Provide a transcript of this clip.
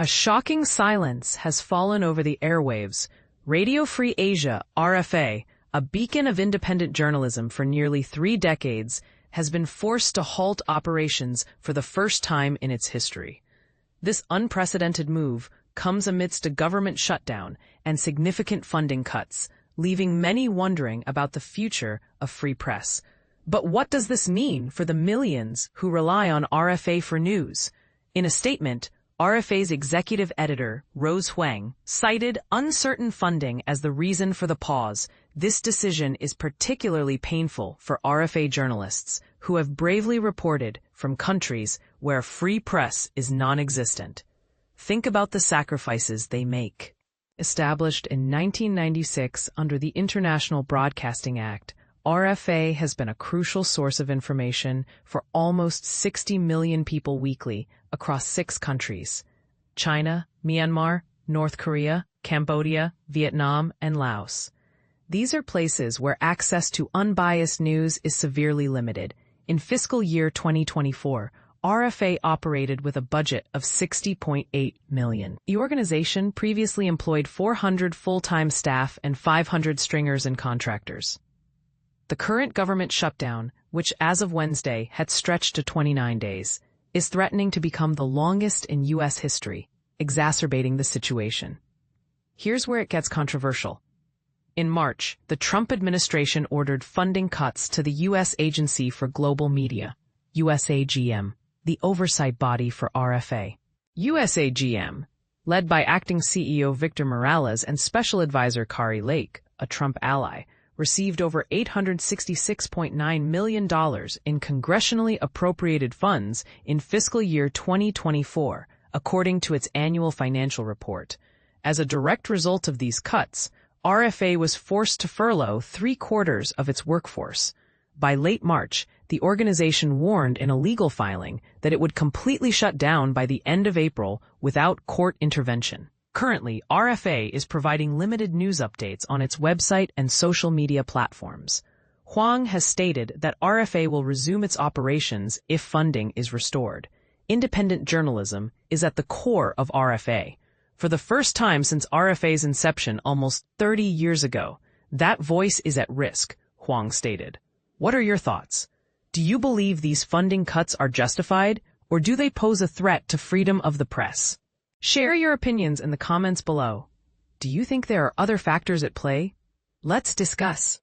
A shocking silence has fallen over the airwaves. Radio Free Asia, RFA, a beacon of independent journalism for nearly 3 decades, has been forced to halt operations for the first time in its history. This unprecedented move comes amidst a government shutdown and significant funding cuts, leaving many wondering about the future of free press. But what does this mean for the millions who rely on RFA for news? In a statement, RFA's executive editor, Rose Huang, cited uncertain funding as the reason for the pause. This decision is particularly painful for RFA journalists who have bravely reported from countries where free press is non-existent. Think about the sacrifices they make. Established in 1996 under the International Broadcasting Act, RFA has been a crucial source of information for almost 60 million people weekly across 6 countries: China, Myanmar, North Korea, Cambodia, Vietnam, and Laos. These are places where access to unbiased news is severely limited. In fiscal year 2024, RFA operated with a budget of $60.8 million. The organization previously employed 400 full-time staff and 500 stringers and contractors. The current government shutdown, which as of Wednesday had stretched to 29 days, is threatening to become the longest in U.S. history, exacerbating the situation. Here's where it gets controversial. In March, the Trump administration ordered funding cuts to the U.S. Agency for Global Media, USAGM, the oversight body for RFA. USAGM, led by acting CEO Victor Morales and Special Advisor Kari Lake, a Trump ally, received over $866.9 million in congressionally appropriated funds in fiscal year 2024, according to its annual financial report. As a direct result of these cuts, RFA was forced to furlough 3/4 of its workforce. By late March, the organization warned in a legal filing that it would completely shut down by the end of April without court intervention. Currently, RFA is providing limited news updates on its website and social media platforms. Huang has stated that RFA will resume its operations if funding is restored. Independent journalism is at the core of RFA. For the first time since RFA's inception almost 30 years ago, that voice is at risk, Huang stated. What are your thoughts? Do you believe these funding cuts are justified, or do they pose a threat to freedom of the press? Share your opinions in the comments below. Do you think there are other factors at play? Let's discuss.